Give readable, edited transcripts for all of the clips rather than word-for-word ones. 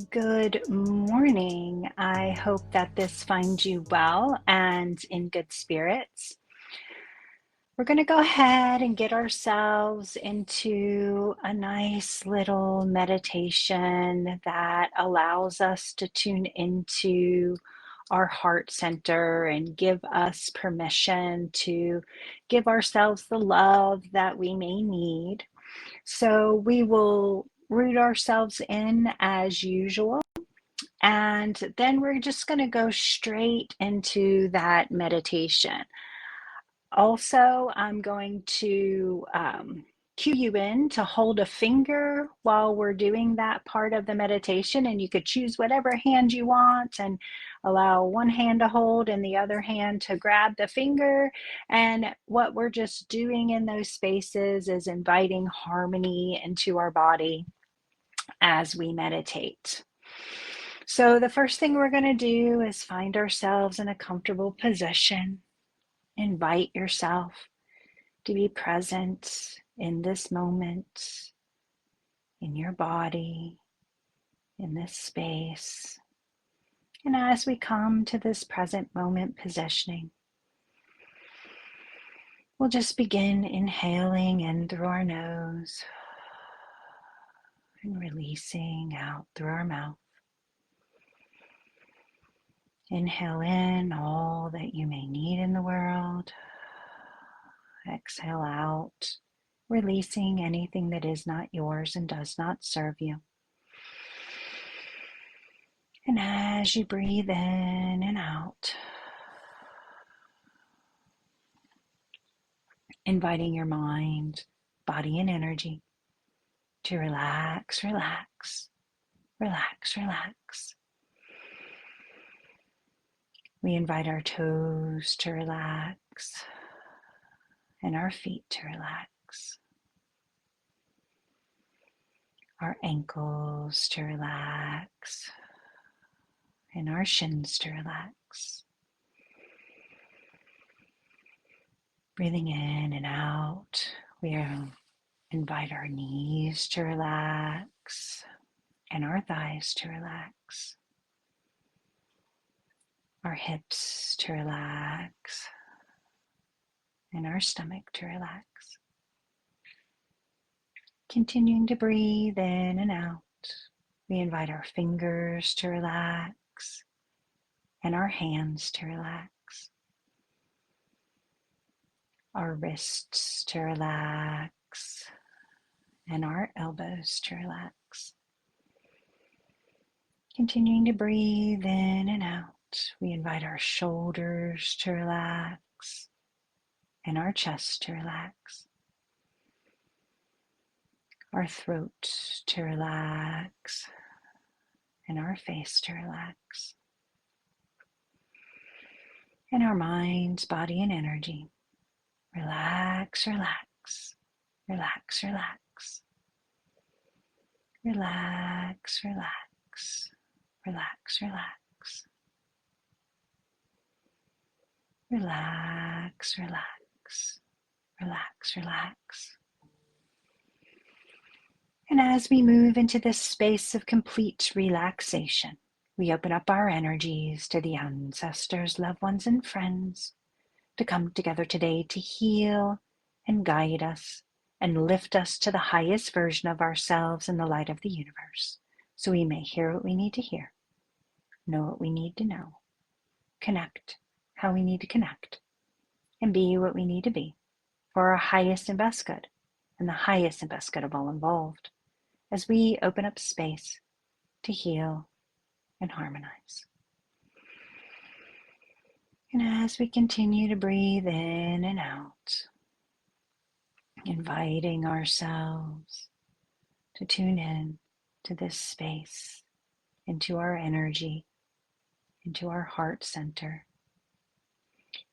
Good morning. I hope that this finds you well and in good spirits. We're going to go ahead and get ourselves into a nice little meditation that allows us to tune into our heart center and give us permission to give ourselves the love that we may need. So we will root ourselves in as usual. And then we're just going to go straight into that meditation. Also, I'm going to cue you in to hold a finger while we're doing that part of the meditation. And you could choose whatever hand you want and allow one hand to hold and the other hand to grab the finger. And what we're just doing in those spaces is inviting harmony into our body as we meditate. So the first thing we're going to do is find ourselves in a comfortable position. Invite yourself to be present in this moment, in your body, in this space. And as we come to this present moment positioning, we'll just begin inhaling in through our nose and releasing out through our mouth. Inhale in all that you may need in the world. Exhale out, releasing anything that is not yours and does not serve you. And as you breathe in and out, inviting your mind, body, and energy to relax, relax, relax, relax. We invite our toes to relax and our feet to relax, our ankles to relax and our shins to relax. Breathing in and out, we invite our knees to relax and our thighs to relax, our hips to relax and our stomach to relax. Continuing to breathe in and out, we invite our fingers to relax and our hands to relax, our wrists to relax and our elbows to relax. Continuing to breathe in and out, we invite our shoulders to relax and our chest to relax, our throat to relax and our face to relax, and our minds, body, and energy. Relax, relax, relax, relax, relax, relax, relax, relax, relax, relax, relax, relax. And as we move into this space of complete relaxation, we open up our energies to the ancestors, loved ones, and friends to come together today to heal and guide us and lift us to the highest version of ourselves in the light of the universe, so we may hear what we need to hear, know what we need to know, connect how we need to connect, and be what we need to be for our highest and best good, and the highest and best good of all involved, as we open up space to heal and harmonize. And as we continue to breathe in and out, inviting ourselves to tune in to this space, into our energy, into our heart center.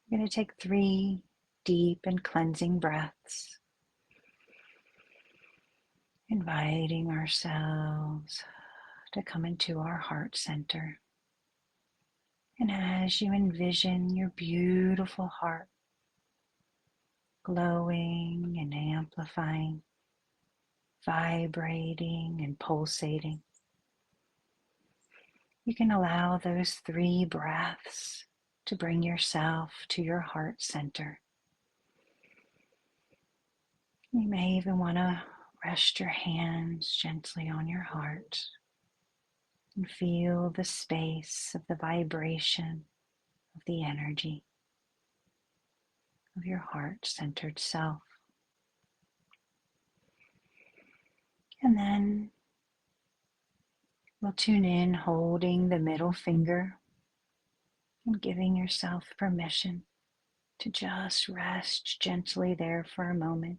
We're going to take 3 deep and cleansing breaths, inviting ourselves to come into our heart center. And as you envision your beautiful heart glowing and amplifying, vibrating and pulsating, You can allow those 3 breaths to bring yourself to your heart center. You may even want to rest your hands gently on your heart and feel the space of the vibration of the energy of your heart-centered self. And then we'll tune in holding the middle finger and giving yourself permission to just rest gently there for a moment.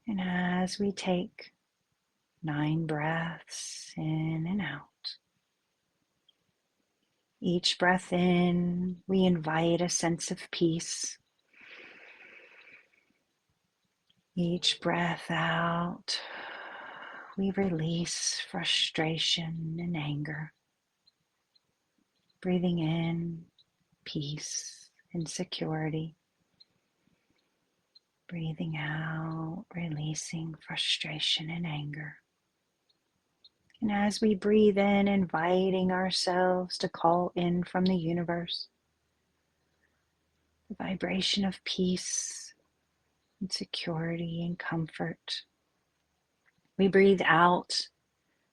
And as we take 9 breaths in and out, each breath in, we invite a sense of peace. Each breath out, we release frustration and anger. Breathing in peace and security. Breathing out, releasing frustration and anger. And as we breathe in, inviting ourselves to call in from the universe the vibration of peace and security and comfort. We breathe out,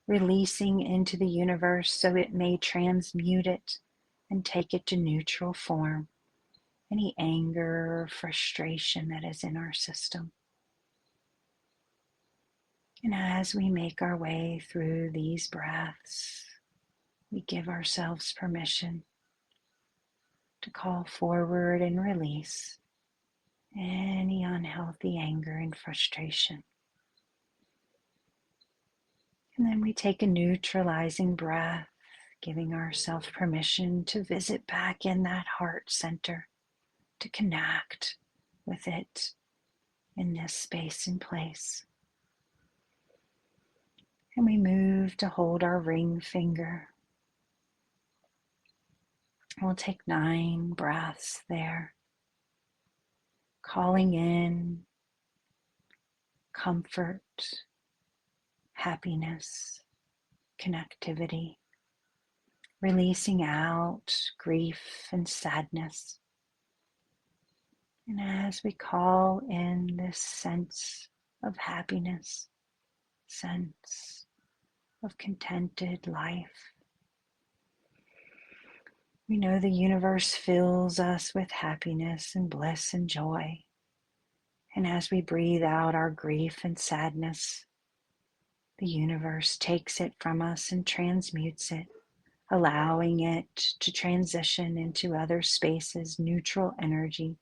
releasing into the universe so it may transmute it and take it to neutral form, any anger or frustration that is in our system. And as we make our way through these breaths, we give ourselves permission to call forward and release any unhealthy anger and frustration. And then we take a neutralizing breath, giving ourselves permission to visit back in that heart center, to connect with it in this space and place. And we move to hold our ring finger. We'll take 9 breaths there, calling in comfort, happiness, connectivity, releasing out grief and sadness. And as we call in this sense of happiness, sense of contented life, we know the universe fills us with happiness and bliss and joy. And as we breathe out our grief and sadness, the universe takes it from us and transmutes it, allowing it to transition into other spaces, neutral energy,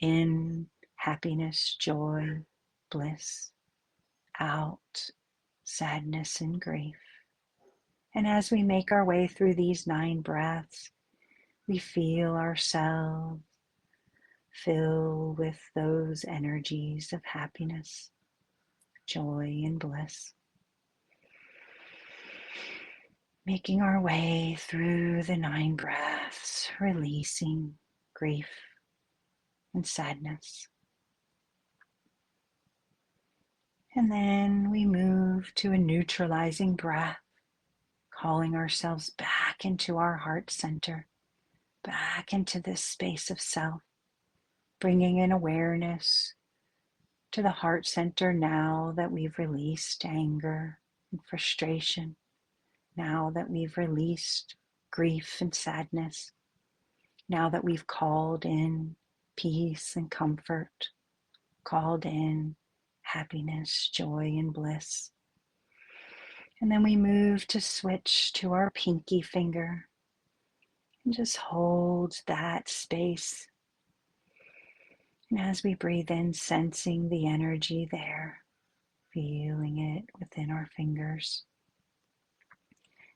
in happiness, joy, bliss, out sadness and grief. And as we make our way through these 9 breaths, we feel ourselves fill with those energies of happiness, joy, and bliss. Making our way through the 9 breaths, releasing grief and sadness. And then we move to a neutralizing breath, calling ourselves back into our heart center, back into this space of self, bringing in awareness to the heart center now that we've released anger and frustration, now that we've released grief and sadness, now that we've called in peace and comfort, called in happiness, joy, and bliss. And then we move to switch to our pinky finger and just hold that space. And as we breathe in, sensing the energy there, feeling it within our fingers,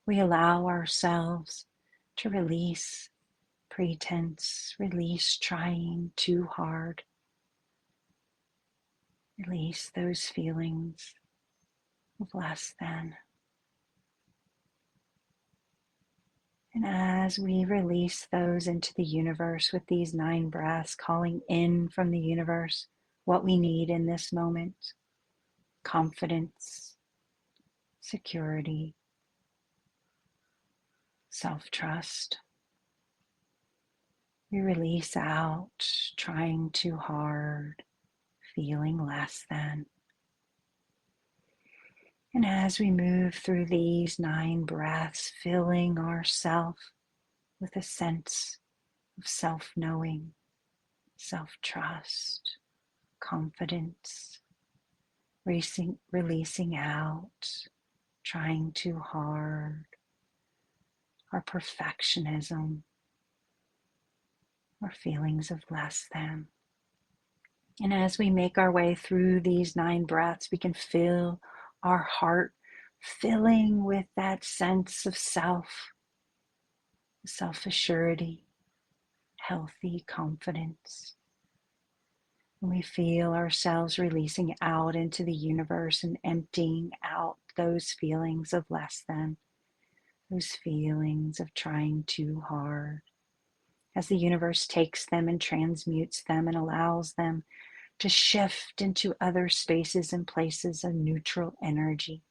we allow ourselves to release pretense, release trying too hard, release those feelings of less than. And as we release those into the universe with these 9 breaths, calling in from the universe what we need in this moment: confidence, security, self-trust. We release out trying too hard, feeling less than. And as we move through these 9 breaths, filling ourself with a sense of self-knowing, self-trust, confidence, releasing out, trying too hard, our perfectionism, our feelings of less than. And as we make our way through these 9 breaths, we can feel our heart filling with that sense of self-assurity, healthy confidence. And we feel ourselves releasing out into the universe and emptying out those feelings of less than, those feelings of trying too hard, as the universe takes them and transmutes them and allows them to shift into other spaces and places of neutral energy.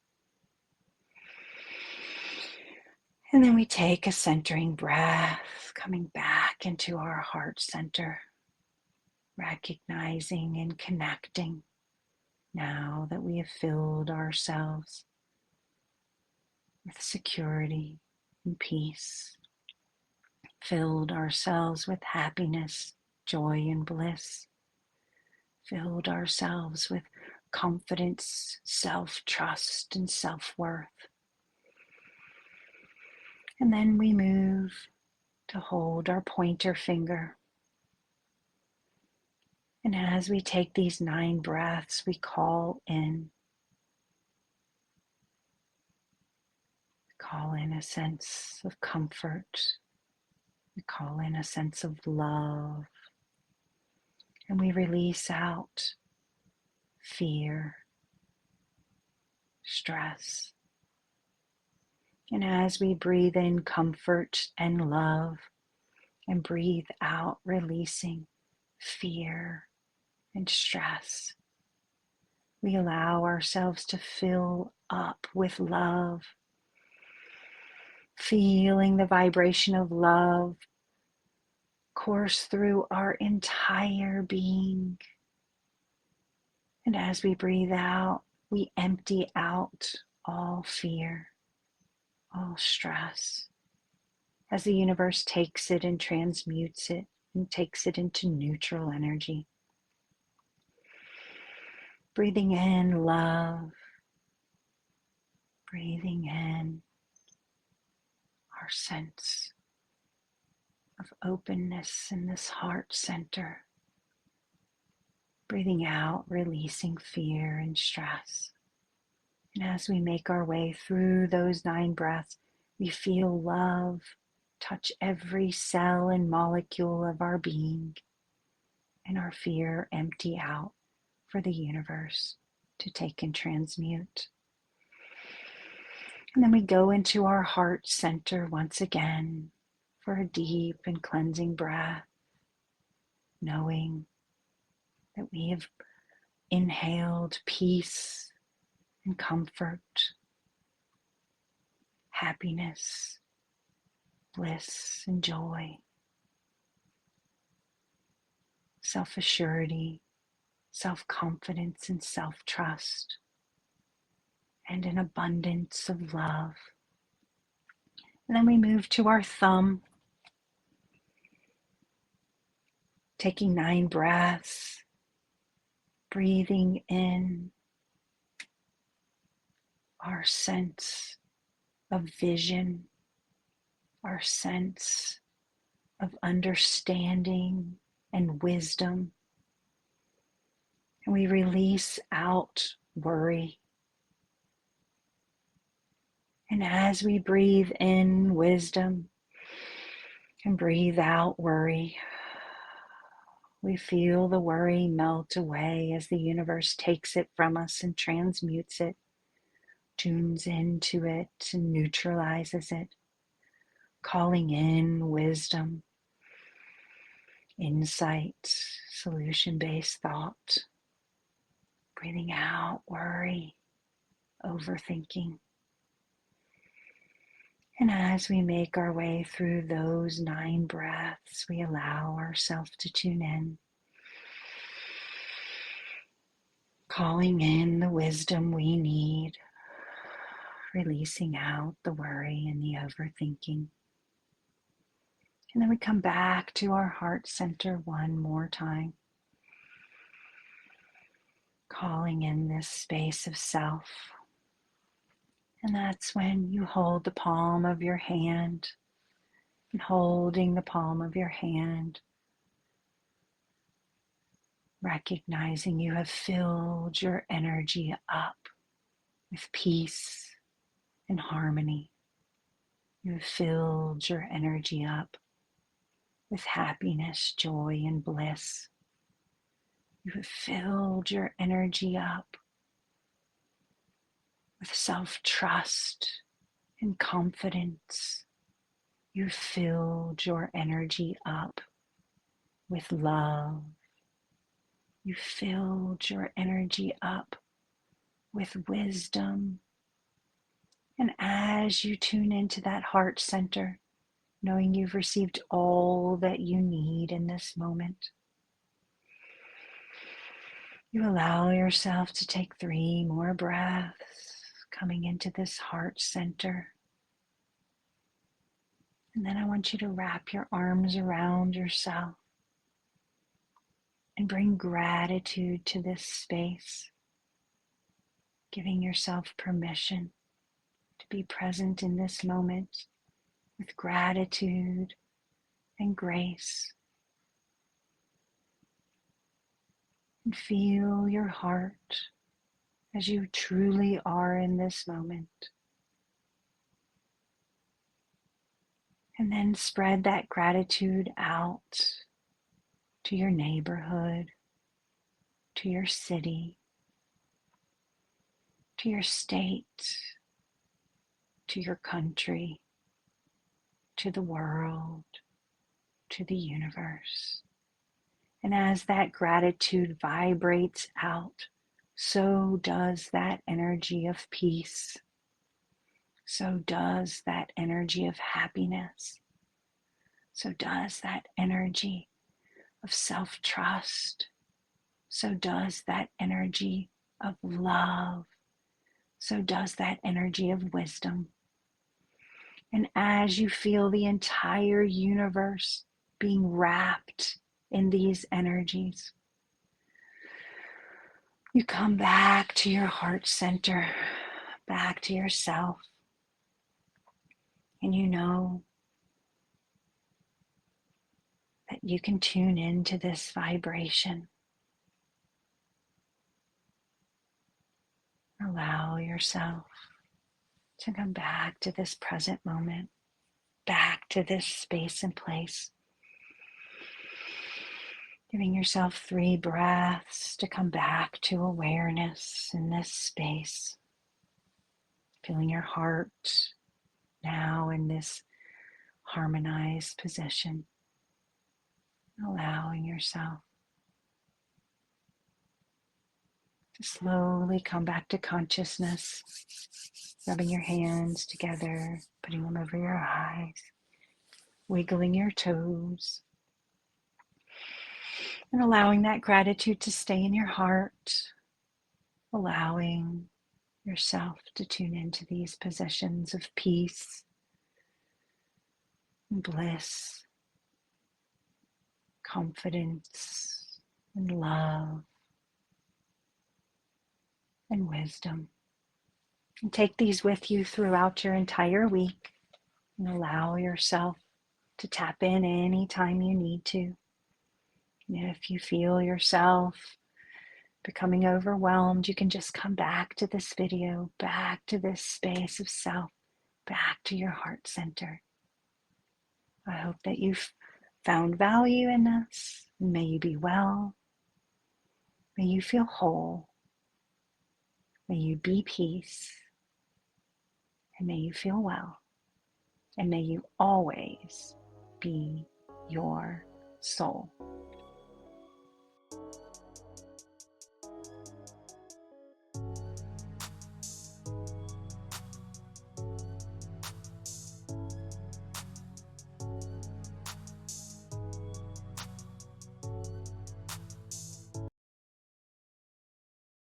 And then we take a centering breath, coming back into our heart center, recognizing and connecting now that we have filled ourselves with security and peace, filled ourselves with happiness, joy, and bliss, filled ourselves with confidence, self-trust, and self-worth. And then we move to hold our pointer finger. And as we take these 9 breaths, we call in a sense of comfort. We call in a sense of love. And we release out fear, stress. And as we breathe in comfort and love, and breathe out releasing fear and stress, we allow ourselves to fill up with love, feeling the vibration of love course through our entire being. And as we breathe out, we empty out all fear, all stress, as the universe takes it and transmutes it and takes it into neutral energy. Breathing in love, breathing in our sense of openness in this heart center. Breathing out, releasing fear and stress. And as we make our way through those 9 breaths, we feel love touch every cell and molecule of our being, and our fear empty out for the universe to take and transmute. And then we go into our heart center once again for a deep and cleansing breath, knowing that we have inhaled peace and comfort, happiness, bliss and joy, self-assurity, self-confidence and self-trust, and an abundance of love. And then we move to our thumb, taking 9 breaths, breathing in our sense of vision, our sense of understanding and wisdom. And we release out worry. And as we breathe in wisdom and breathe out worry, we feel the worry melt away as the universe takes it from us and transmutes it, tunes into it and neutralizes it, calling in wisdom, insight, solution-based thought, breathing out worry, overthinking, And as we make our way through those 9 breaths, we allow ourselves to tune in, calling in the wisdom we need, releasing out the worry and the overthinking. And then we come back to our heart center one more time, calling in this space of self. And that's when you hold the palm of your hand, and holding the palm of your hand, recognizing you have filled your energy up with peace and harmony. You have filled your energy up with happiness, joy, and bliss. You have filled your energy up with self-trust and confidence. You filled your energy up with love. You filled your energy up with wisdom. And as you tune into that heart center, knowing you've received all that you need in this moment, you allow yourself to take 3 more breaths, coming into this heart center. And then I want you to wrap your arms around yourself and bring gratitude to this space, giving yourself permission to be present in this moment with gratitude and grace. And feel your heart as you truly are in this moment. And then spread that gratitude out to your neighborhood, to your city, to your state, to your country, to the world, to the universe. And as that gratitude vibrates out, so does that energy of peace. So does that energy of happiness. So does that energy of self-trust. So does that energy of love. So does that energy of wisdom. And as you feel the entire universe being wrapped in these energies, you come back to your heart center, back to yourself, and you know that you can tune into this vibration. Allow yourself to come back to this present moment, back to this space and place. Giving yourself 3 breaths to come back to awareness in this space. Feeling your heart now in this harmonized position. Allowing yourself to slowly come back to consciousness, rubbing your hands together, putting them over your eyes, wiggling your toes, and allowing that gratitude to stay in your heart, allowing yourself to tune into these positions of peace and bliss, confidence and love and wisdom. And take these with you throughout your entire week and allow yourself to tap in anytime you need to. And if you feel yourself becoming overwhelmed, you can just come back to this video, back to this space of self, back to your heart center. I hope that you've found value in this. May you be well. May you feel whole. May you be peace. And may you feel well. And may you always be your soul.